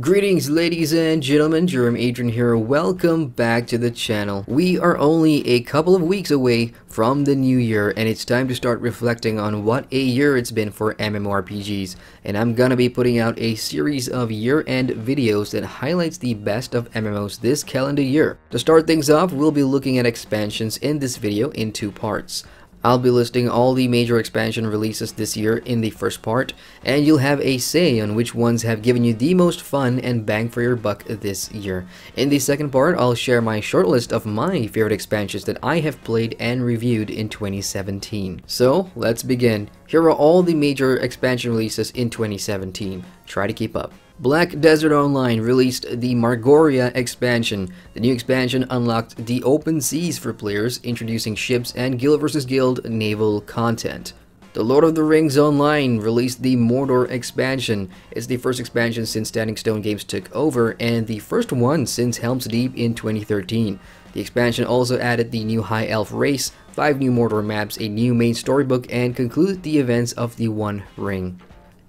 Greetings ladies and gentlemen, GRM Adrian here. Welcome back to the channel. We are only a couple of weeks away from the new year and it's time to start reflecting on what a year it's been for MMORPGs. And I'm gonna be putting out a series of year-end videos that highlights the best of MMOs this calendar year. To start things off, we'll be looking at expansions in this video in two parts. I'll be listing all the major expansion releases this year in the first part, and you'll have a say on which ones have given you the most fun and bang for your buck this year. In the second part, I'll share my short list of my favorite expansions that I have played and reviewed in 2017. So, let's begin. Here are all the major expansion releases in 2017. Try to keep up. Black Desert Online released the Margoria expansion. The new expansion unlocked the open seas for players, introducing ships and Guild vs. Guild naval content. The Lord of the Rings Online released the Mordor expansion. It's the first expansion since Standing Stone Games took over, and the first one since Helm's Deep in 2013. The expansion also added the new High Elf race, 5 new Mordor maps, a new main storybook, and concluded the events of the One Ring.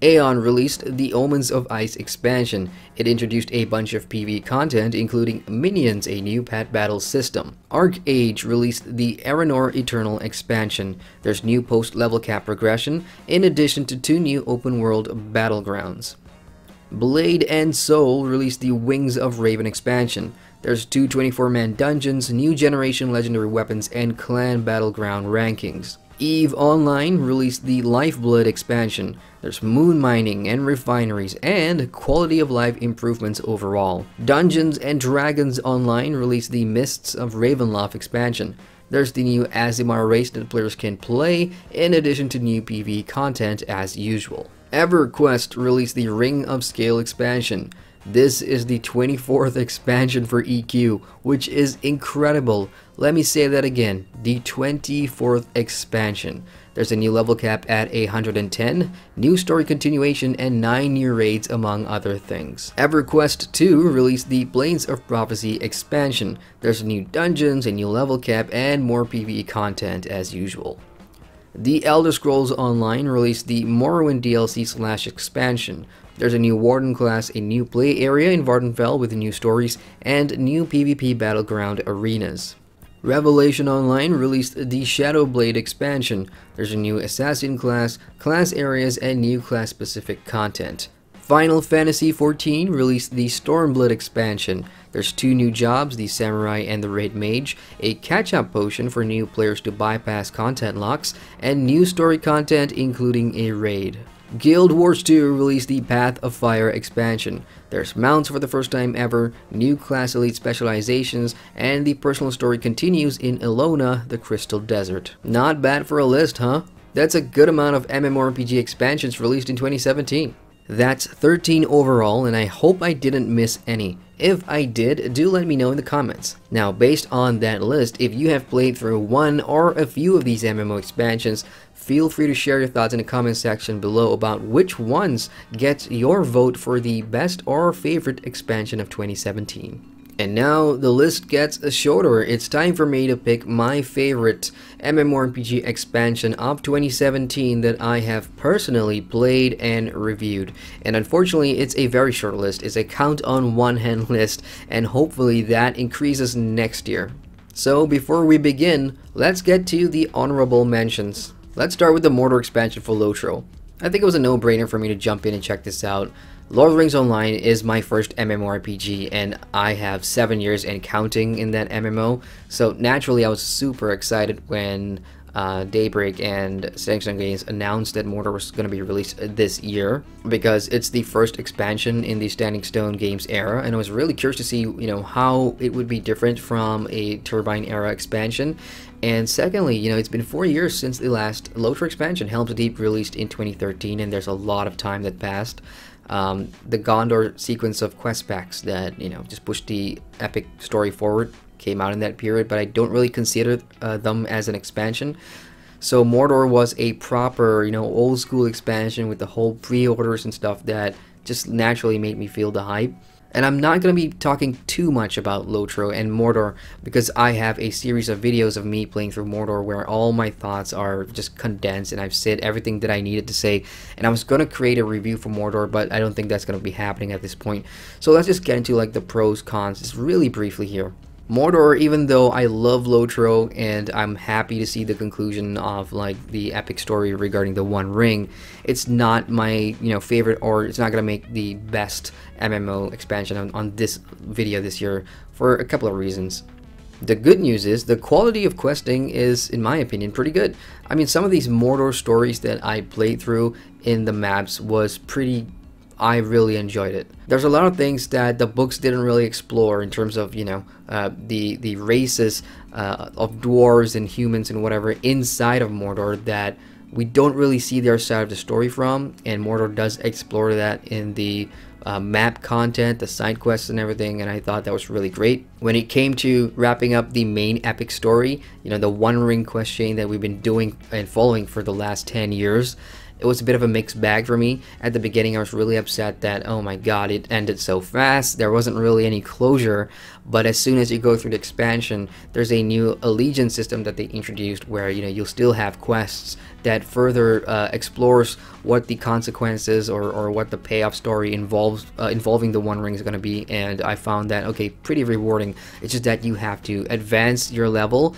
Aeon released the Omens of Ice expansion. It introduced a bunch of PvE content, including Minions, a new pet battle system. ArcAge released the Aranor Eternal expansion. There's new post-level cap progression, in addition to 2 new open-world battlegrounds. Blade and Soul released the Wings of Raven expansion. There's 2 24-man dungeons, new generation legendary weapons, and clan battleground rankings. EVE Online released the Lifeblood expansion. There's moon mining and refineries and quality of life improvements overall. Dungeons and Dragons Online released the Mists of Ravenloft expansion. There's the new Aasimar race that players can play, in addition to new PvE content as usual. EverQuest released the Ring of Scale expansion. This is the 24th expansion for EQ, which is incredible. Let me say that again, the 24th expansion. There's a new level cap at 110, new story continuation, and 9 new raids among other things. EverQuest 2 released the Plains of Prophecy expansion. There's new dungeons, a new level cap, and more PvE content as usual. The Elder Scrolls Online released the Morrowind DLC/expansion. There's a new Warden class, a new play area in Vardenfell with new stories, and new PvP battleground arenas. Revelation Online released the Shadowblade expansion. There's a new Assassin class areas, and new class-specific content. Final Fantasy XIV released the Stormblood expansion. There's 2 new jobs, the Samurai and the Raid Mage, a catch-up potion for new players to bypass content locks, and new story content including a raid. Guild Wars 2 released the Path of Fire expansion. There's mounts for the first time ever, new class elite specializations, and the personal story continues in Ilona, the Crystal Desert. Not bad for a list, huh? That's a good amount of MMORPG expansions released in 2017. That's 13 overall, and I hope I didn't miss any. If I did, do let me know in the comments. Now, based on that list, if you have played through one or a few of these MMO expansions, feel free to share your thoughts in the comment section below about which ones get your vote for the best or favorite expansion of 2017. And now the list gets shorter. It's time for me to pick my favorite MMORPG expansion of 2017 that I have personally played and reviewed. And unfortunately, it's a very short list. It's a count on one hand list, and hopefully that increases next year. So before we begin, let's get to the honorable mentions. Let's start with the Mordor expansion for Lotro. I think it was a no-brainer for me to jump in and check this out. Lord of the Rings Online is my first MMORPG, and I have 7 years and counting in that MMO, so naturally I was super excited when Daybreak and Standing Stone Games announced that Mordor was going to be released this year, because it's the first expansion in the Standing Stone Games era, and I was really curious to see, how it would be different from a Turbine era expansion. And secondly, it's been 4 years since the last Lotro expansion. Helm's Deep released in 2013, and there's a lot of time that passed. The Gondor sequence of quest packs that, just pushed the epic story forward came out in that period, but I don't really consider them as an expansion. So Mordor was a proper, old school expansion with the whole pre-orders and stuff that just naturally made me feel the hype. And I'm not going to be talking too much about Lotro and Mordor because I have a series of videos of me playing through Mordor where all my thoughts are just condensed and I've said everything that I needed to say. And I was going to create a review for Mordor, but I don't think that's going to be happening at this point. So let's just get into like the pros, cons, just really briefly here. Mordor, even though I love Lotro and I'm happy to see the conclusion of like the epic story regarding the One Ring, it's not my favorite, or it's not gonna make the best MMO expansion on this video this year for a couple of reasons. The good news is the quality of questing is, in my opinion, pretty good. I mean, some of these Mordor stories that I played through in the maps was pretty. I really enjoyed it. There's a lot of things that the books didn't really explore in terms of the races of dwarves and humans and whatever inside of Mordor that we don't really see their side of the story from, and Mordor does explore that in the map content, the side quests and everything, and I thought that was really great. When it came to wrapping up the main epic story, the One Ring quest chain that we've been doing and following for the last 10 years, it was a bit of a mixed bag for me. At the beginning I was really upset that, oh my god, it ended so fast, there wasn't really any closure. But as soon as you go through the expansion, there's a new allegiance system that they introduced where you'll still have quests that further explores what the consequences or what the payoff story involving the One Ring is going to be, and I found that pretty rewarding. It's just that you have to advance your level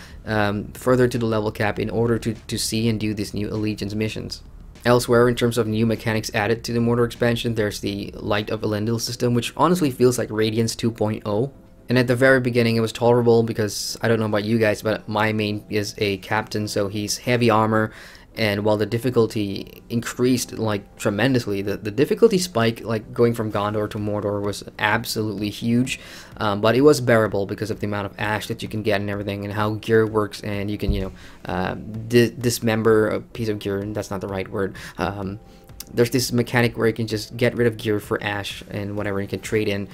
further to the level cap in order to see and do these new allegiance missions. Elsewhere, in terms of new mechanics added to the Mordor expansion, there's the Light of Elendil system, which honestly feels like Radiance 2.0. And at the very beginning it was tolerable because, I don't know about you guys, but my main is a captain, so he's heavy armor. And while the difficulty increased like tremendously, the difficulty spike like going from Gondor to Mordor was absolutely huge, but it was bearable because of the amount of ash that you can get and everything, and how gear works, and you can dismember a piece of gear, and that's not the right word. There's this mechanic where you can just get rid of gear for ash and whatever you can trade in.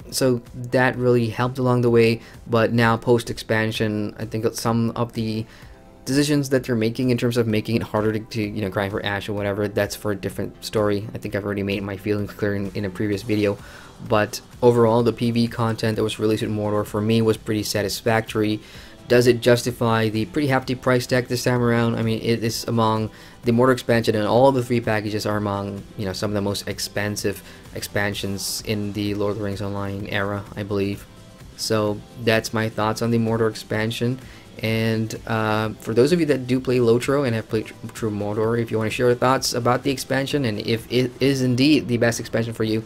So that really helped along the way, but now post expansion I think some of the decisions that they're making in terms of making it harder to grind for ash or whatever, that's for a different story. I think I've already made my feelings clear in a previous video. But overall, the PvE content that was released in Mordor for me was pretty satisfactory. Does it justify the pretty hefty price tag this time around? I mean, it is among the Mordor expansion, and all the 3 packages are among some of the most expensive expansions in the Lord of the Rings Online era, I believe. So that's my thoughts on the Mordor expansion. And for those of you that do play Lotro and have played through Mordor, if you want to share your thoughts about the expansion and if it is indeed the best expansion for you,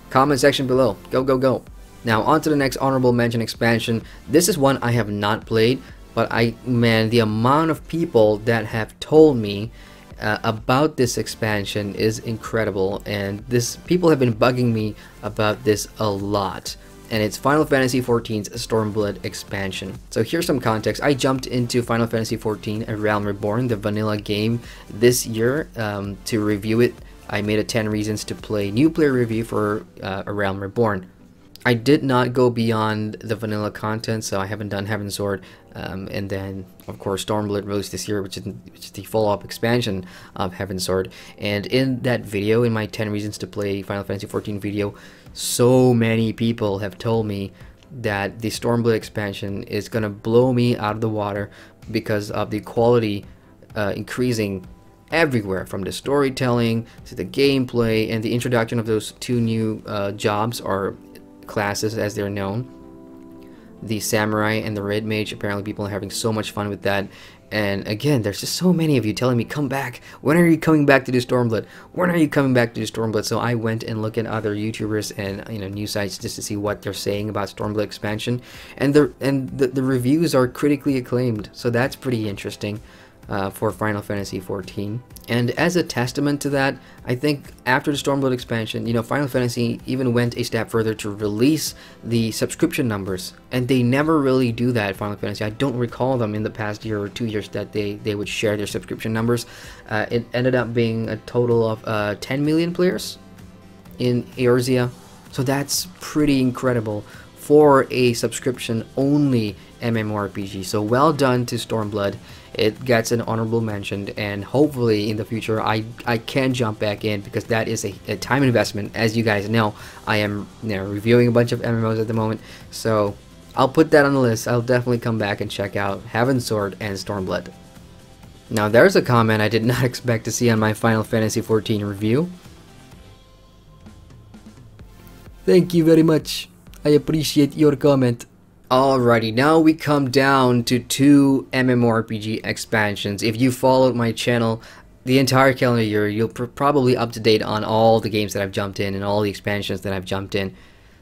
comment section below. Go, go, go. Now on to the next honorable mention expansion. This is one I have not played, but man, the amount of people that have told me about this expansion is incredible, and people have been bugging me about this a lot. And it's Final Fantasy XIV's Stormblood expansion. So here's some context. I jumped into Final Fantasy XIV: A Realm Reborn, the vanilla game, this year to review it. I made a 10 reasons to play new player review for A Realm Reborn. I did not go beyond the vanilla content, so I haven't done Heaven's Sword, and then of course Stormblood released this year, which is the follow-up expansion of Heaven's Sword. And in that video, in my 10 reasons to play Final Fantasy XIV video, so many people have told me that the Stormblood expansion is gonna blow me out of the water because of the quality increasing everywhere, from the storytelling to the gameplay and the introduction of those 2 new jobs, or classes as they're known, the Samurai and the Red Mage. Apparently people are having so much fun with that. And again, there's just so many of you telling me, come back, when are you coming back to do Stormblood, when are you coming back to do Stormblood? So I went and looked at other YouTubers and news sites just to see what they're saying about Stormblood expansion, and the reviews are critically acclaimed, so that's pretty interesting for Final Fantasy XIV. And as a testament to that, I think after the Stormblood expansion, Final Fantasy even went a step further to release the subscription numbers, and they never really do that, Final Fantasy. I don't recall them in the past year or 2 years that they would share their subscription numbers. It ended up being a total of 10 million players in Eorzea, so that's pretty incredible for a subscription only MMORPG. So well done to Stormblood. It gets an honorable mention, and hopefully in the future I can jump back in, because that is a time investment. As you guys know, I am reviewing a bunch of MMOs at the moment, so I'll put that on the list. I'll definitely come back and check out Heaven's Sword and Stormblood. Now there's a comment I did not expect to see on my Final Fantasy XIV review. Thank you very much. I appreciate your comment. Alrighty, now we come down to 2 MMORPG expansions. If you followed my channel the entire calendar year, you'll probably up to date on all the games that I've jumped in and all the expansions that I've jumped in.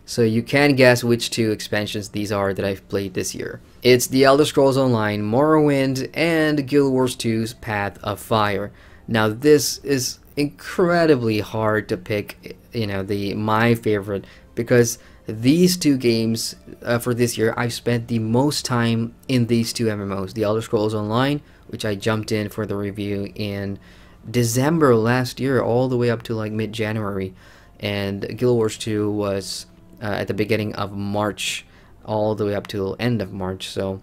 So you can guess which 2 expansions these are that I've played this year. It's The Elder Scrolls Online, Morrowind, and Guild Wars 2's Path of Fire. Now this is incredibly hard to pick, my favorite, because these 2 games for this year, I've spent the most time in these 2 MMOs. The Elder Scrolls Online, which I jumped in for the review in December last year, all the way up to like mid-January. And Guild Wars 2 was at the beginning of March, all the way up to end of March. So,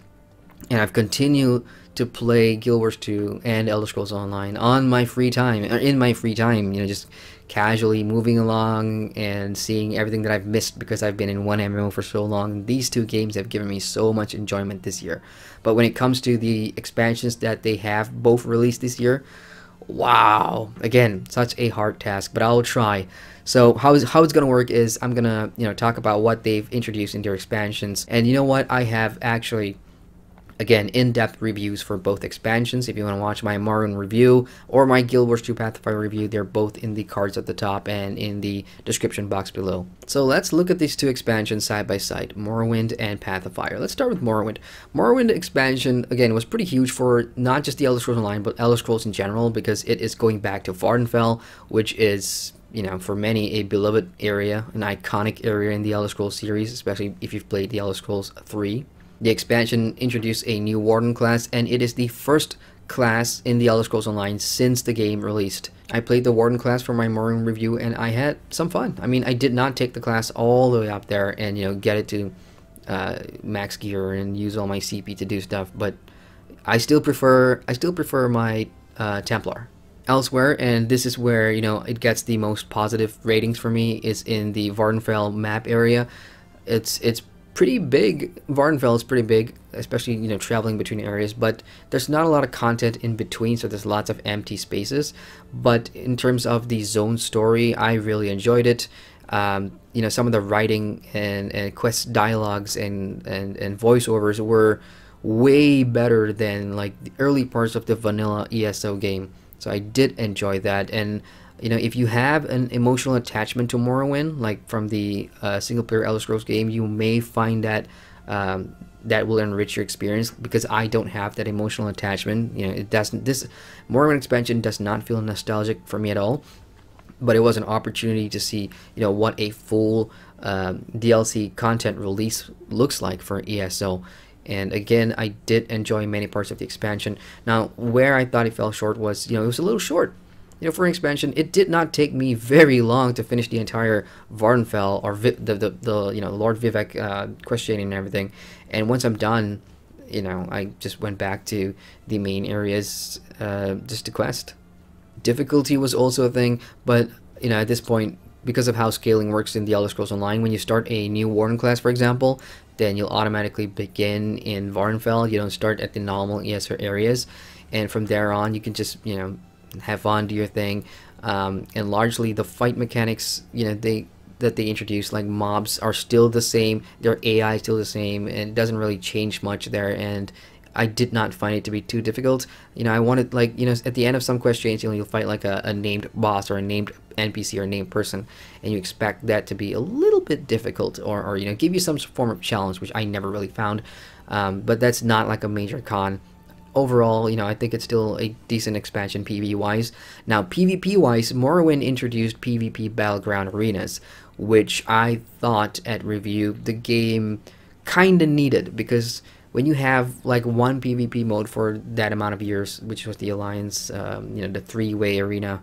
and I've continued to play Guild Wars 2 and Elder Scrolls Online on my free time, in my free time, just casually moving along and seeing everything that I've missed because I've been in one MMO for so long. These 2 games have given me so much enjoyment this year. But when it comes to the expansions that they have both released this year, wow, again, such a hard task, but I'll try. So how it's gonna work is I'm gonna talk about what they've introduced in their expansions, and you know what, I have actually, again, in-depth reviews for both expansions. If you want to watch my Morrowind review or my Guild Wars 2 Path of Fire review, they're both in the cards at the top and in the description box below. So let's look at these 2 expansions side by side, Morrowind and Path of Fire. Let's start with Morrowind. Morrowind expansion, again, was pretty huge for not just the Elder Scrolls Online, but Elder Scrolls in general, because it is going back to Vvardenfell, which is, for many, a beloved area, an iconic area in the Elder Scrolls series, especially if you've played the Elder Scrolls 3. The expansion introduced a new Warden class, and it is the first class in the Elder Scrolls Online since the game released. I played the Warden class for my Morrowind review, and I had some fun. I mean, I did not take the class all the way up there and get it to max gear and use all my CP to do stuff, but I still prefer my Templar. Elsewhere, and this is where it gets the most positive ratings for me, is in the Vvardenfell map area. It's pretty big. Vvardenfell is pretty big, especially traveling between areas, but there's not a lot of content in between, so there's lots of empty spaces. But in terms of the zone story, I really enjoyed it. Some of the writing and quest dialogues and voiceovers were way better than like the early parts of the vanilla ESO game, so I did enjoy that. And if you have an emotional attachment to Morrowind, like from the single-player Elder Scrolls game, you may find that that will enrich your experience, because I don't have that emotional attachment. It doesn't. This Morrowind expansion does not feel nostalgic for me at all, but it was an opportunity to see what a full DLC content release looks like for ESO. And again, I did enjoy many parts of the expansion. Now, where I thought it fell short was, it was a little short. For an expansion, it did not take me very long to finish the entire Vvardenfell or the Lord Vivec quest chain and everything. And once I'm done, I just went back to the main areas just to quest. Difficulty was also a thing, but at this point, because of how scaling works in the Elder Scrolls Online, when you start a new Warden class, for example, then you'll automatically begin in Vvardenfell. You don't start at the normal ESO areas, and from there on, you can just have fun, do your thing, and largely the fight mechanics that they introduced, like mobs, are still the same, their AI is still the same, and it doesn't really change much there. And I did not find it to be too difficult. I wanted, like, at the end of some quest chains, you'll fight like a named boss or a named NPC or a named person, and you expect that to be a little bit difficult, or give you some form of challenge, which I never really found. But that's not like a major con. Overall, I think it's still a decent expansion PvE-wise. Now, PvP-wise, Morrowind introduced PvP Battleground Arenas, which I thought at review the game kinda needed, because when you have like one PvP mode for that amount of years, which was the Alliance, the 3-way arena,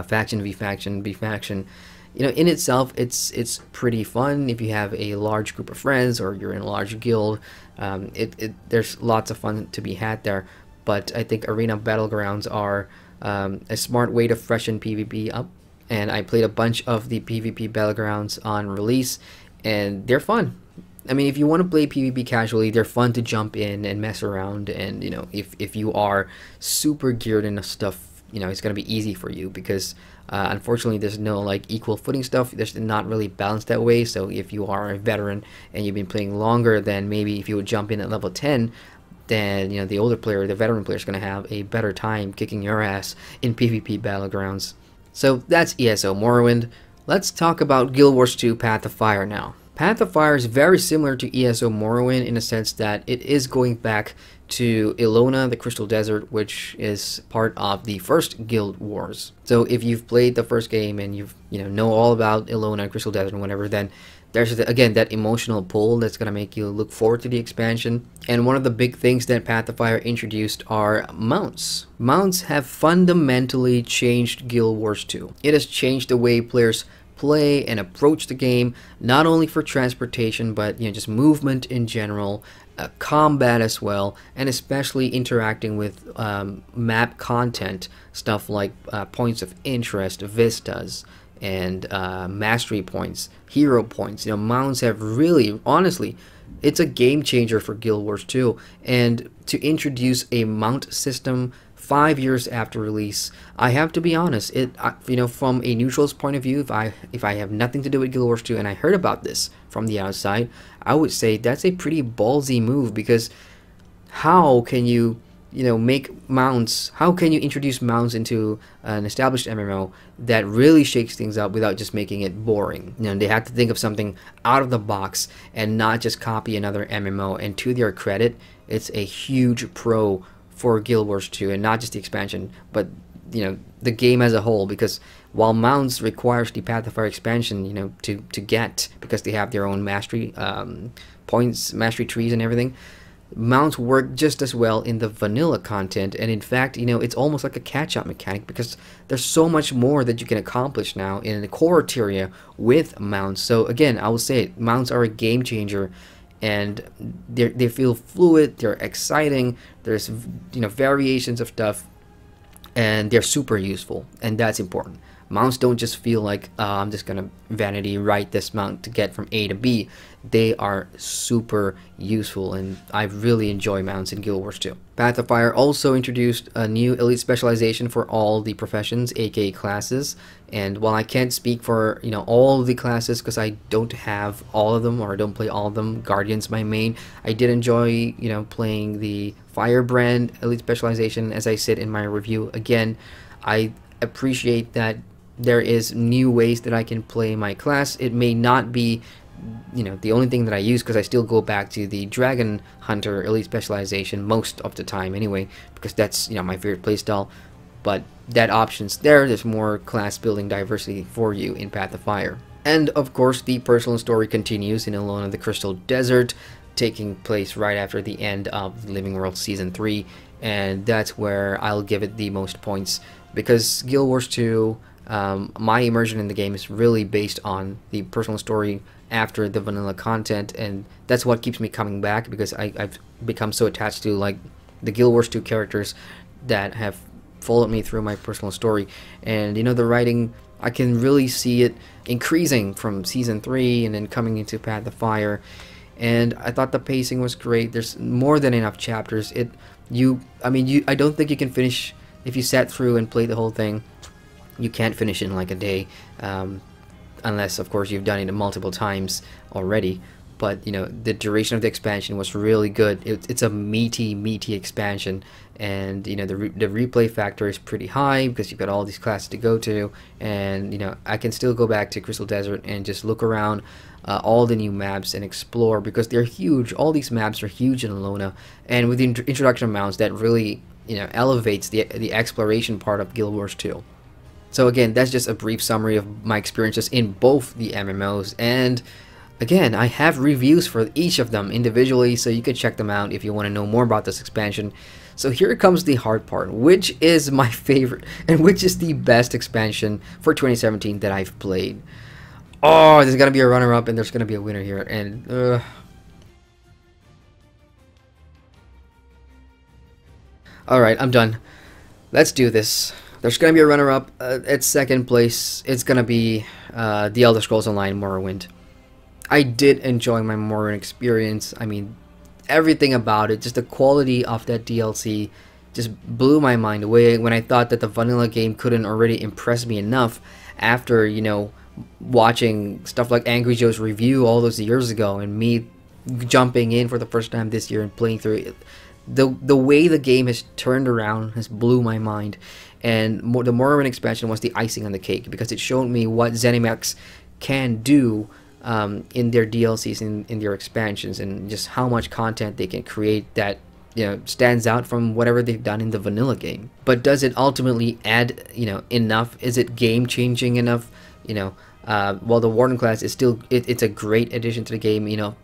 faction v faction v faction, in itself, it's pretty fun if you have a large group of friends or you're in a large guild. There's lots of fun to be had there. But I think arena battlegrounds are a smart way to freshen PvP up. And I played a bunch of the PvP battlegrounds on release, and they're fun. I mean, if you want to play PvP casually, they're fun to jump in and mess around. And if you are super geared into stuff, it's gonna be easy for you, because unfortunately there's no like equal footing stuff. There's not really balanced that way. So if you are a veteran and you've been playing longer, then maybe if you would jump in at level 10, then the older player, the veteran player, is gonna have a better time kicking your ass in PvP battlegrounds. So that's ESO Morrowind. Let's talk about Guild Wars 2 Path of Fire now. Path of Fire is very similar to ESO Morrowind in the sense that it is going back to Ilona, the Crystal Desert, which is part of the first Guild Wars. So if you've played the first game and you know all about Ilona, Crystal Desert, and whatever, then there's again that emotional pull that's gonna make you look forward to the expansion. And one of the big things that Path of Fire introduced are mounts. Mounts have fundamentally changed Guild Wars 2. It has changed the way players play and approach the game, not only for transportation, but just movement in general, combat as well, and especially interacting with map content, stuff like points of interest, vistas, and mastery points, hero points. Mounts have really, honestly, it's a game changer for Guild Wars 2. And to introduce a mount system 5 years after release, I have to be honest, from a neutral's point of view, if I have nothing to do with Guild Wars 2 and I heard about this from the outside, I would say that's a pretty ballsy move, because how can you make mounts, how can you introduce mounts into an established MMO that really shakes things up without just making it boring? They have to think of something out of the box and not just copy another MMO. And to their credit, it's a huge pro for Guild Wars 2, and not just the expansion, but the game as a whole, because while mounts requires the Path of Fire expansion to get, because they have their own mastery points, mastery trees and everything, mounts work just as well in the vanilla content. And in fact, it's almost like a catch-up mechanic, because there's so much more that you can accomplish now in the core area with mounts. So again, I will say it, mounts are a game changer, and they feel fluid, they're exciting, there's variations of stuff, and they're super useful, and that's important. Mounts don't just feel like I'm just gonna vanity write this mount to get from A to B. They are super useful, and I really enjoy mounts in Guild Wars 2. Path of Fire also introduced a new elite specialization for all the professions, aka classes. And while I can't speak for all of the classes, because I don't have all of them, or I don't play all of them, Guardian's my main, I did enjoy playing the Firebrand elite specialization. As I said in my review, again, I appreciate that there is new ways that I can play my class. It may not be the only thing that I use, because I still go back to the Dragon Hunter elite specialization most of the time anyway, because that's my favorite playstyle. But that option's there. There's more class building diversity for you in Path of Fire. And of course, the personal story continues in Ilona, the Crystal Desert, taking place right after the end of Living World Season 3, and that's where I'll give it the most points, because Guild Wars 2, my immersion in the game is really based on the personal story after the vanilla content, and that's what keeps me coming back, because I've become so attached to like the Guild Wars 2 characters that have followed me through my personal story. And the writing, I can really see it increasing from Season 3 and then coming into Path of Fire, and I thought the pacing was great. There's more than enough chapters. I don't think you can finish, if you sat through and played the whole thing, you can't finish in like a day, unless of course you've done it multiple times already. But the duration of the expansion was really good. It's a meaty expansion, and the replay factor is pretty high, because you've got all these classes to go to. And I can still go back to Crystal Desert and just look around all the new maps and explore, because they're huge. All these maps are huge in Ilona, and with the introduction of mounts, that really elevates the exploration part of Guild Wars 2. So again, that's just a brief summary of my experiences in both the MMOs, and again, I have reviews for each of them individually, so you can check them out if you want to know more about this expansion. So here comes the hard part, which is my favorite, and which is the best expansion for 2017 that I've played. Oh, there's gonna be a runner-up and there's gonna be a winner here, and alright, I'm done. Let's do this. There's gonna be a runner-up. At second place, it's gonna be The Elder Scrolls Online Morrowind. I did enjoy my Morrowind experience. I mean, everything about it, just the quality of that DLC just blew my mind away when I thought that the vanilla game couldn't already impress me enough after, you know, watching stuff like Angry Joe's review all those years ago and me jumping in for the first time this year and playing through it. The way the game has turned around has blew my mind, and the Morrowind expansion was the icing on the cake because it showed me what ZeniMax can do in their DLCs, in their expansions, and just how much content they can create that, you know, stands out from whatever they've done in the vanilla game. But does it ultimately add, you know, enough? Is it game changing enough? You know, while the Warden class is still, it's a great addition to the game. You know,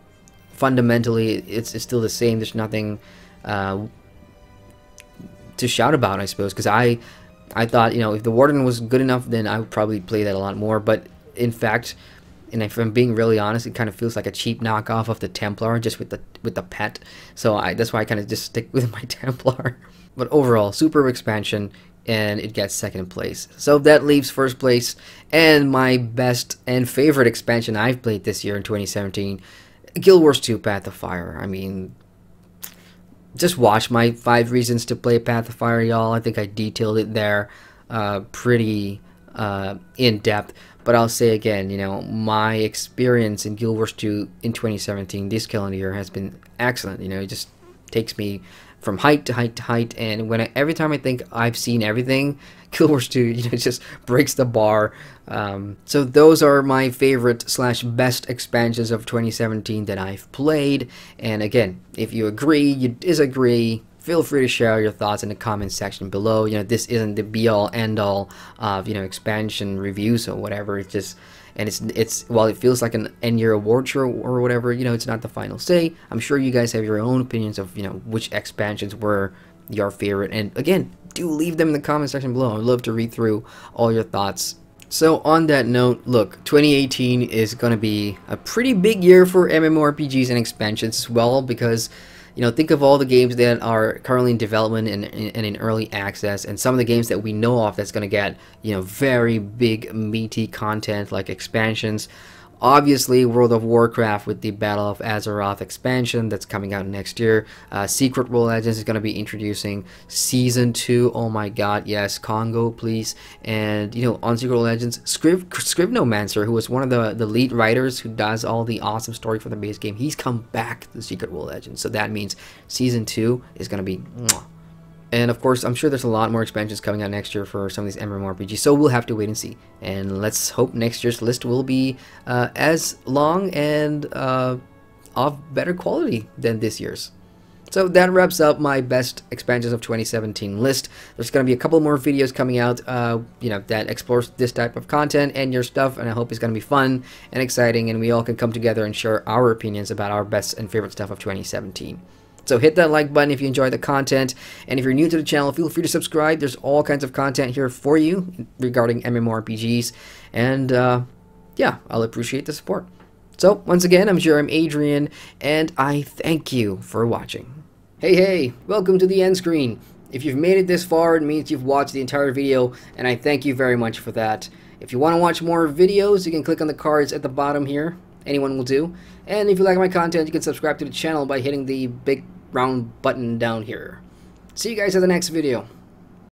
fundamentally it's still the same. There's nothing to shout about, I suppose, because I thought, you know, if the Warden was good enough, then I would probably play that a lot more. But in fact, and if I'm being really honest, it kind of feels like a cheap knockoff of the Templar, just with the pet. So that's why I kind of just stick with my Templar. But overall, superb expansion, and it gets second place. So that leaves first place, and my best and favorite expansion I've played this year in 2017, Guild Wars 2 Path of Fire. I mean, just watch my 5 reasons to play Path of Fire, y'all. I think I detailed it there pretty in depth. But I'll say again, you know, my experience in Guild Wars 2 in 2017, this calendar year, has been excellent. You know, it just takes me from height to height to height, and every time I think I've seen everything, Guild Wars 2, you know, it just breaks the bar. So those are my favorite / best expansions of 2017 that I've played. And again, if you agree, you disagree, feel free to share your thoughts in the comment section below. You know, this isn't the be-all end-all of, you know, expansion reviews or whatever. It's just, and it's while it feels like an end-year award show or whatever, you know, it's not the final say. I'm sure you guys have your own opinions of, you know, which expansions were your favorite. And again, do leave them in the comment section below. I'd love to read through all your thoughts. So on that note, look, 2018 is going to be a pretty big year for MMORPGs and expansions as well, because, you know, think of all the games that are currently in development and in early access, and some of the games that we know of that's going to get, you know, very big meaty content like expansions. Obviously, World of Warcraft with the Battle of Azeroth expansion that's coming out next year. Secret World Legends is going to be introducing Season 2. Oh my god, yes, Congo, please. And, you know, on Secret World Legends, Scrivenomancer, who was one of the lead writers who does all the awesome story for the base game, he's come back to Secret World Legends. So that means Season 2 is going to be mwah. And of course, I'm sure there's a lot more expansions coming out next year for some of these MMORPGs, so we'll have to wait and see. And let's hope next year's list will be as long and of better quality than this year's. So that wraps up my best expansions of 2017 list. There's going to be a couple more videos coming out, you know, that explores this type of content and your stuff, and I hope it's going to be fun and exciting, and we all can come together and share our opinions about our best and favorite stuff of 2017. So hit that like button if you enjoy the content, and if you're new to the channel, feel free to subscribe. There's all kinds of content here for you regarding MMORPGs, and yeah, I'll appreciate the support. So once again, I'm Adrian, and I thank you for watching. Hey, welcome to the end screen. If you've made it this far, it means you've watched the entire video, and I thank you very much for that. If you want to watch more videos, you can click on the cards at the bottom here. Anyone will do. And if you like my content, you can subscribe to the channel by hitting the big round button down here. See you guys in the next video.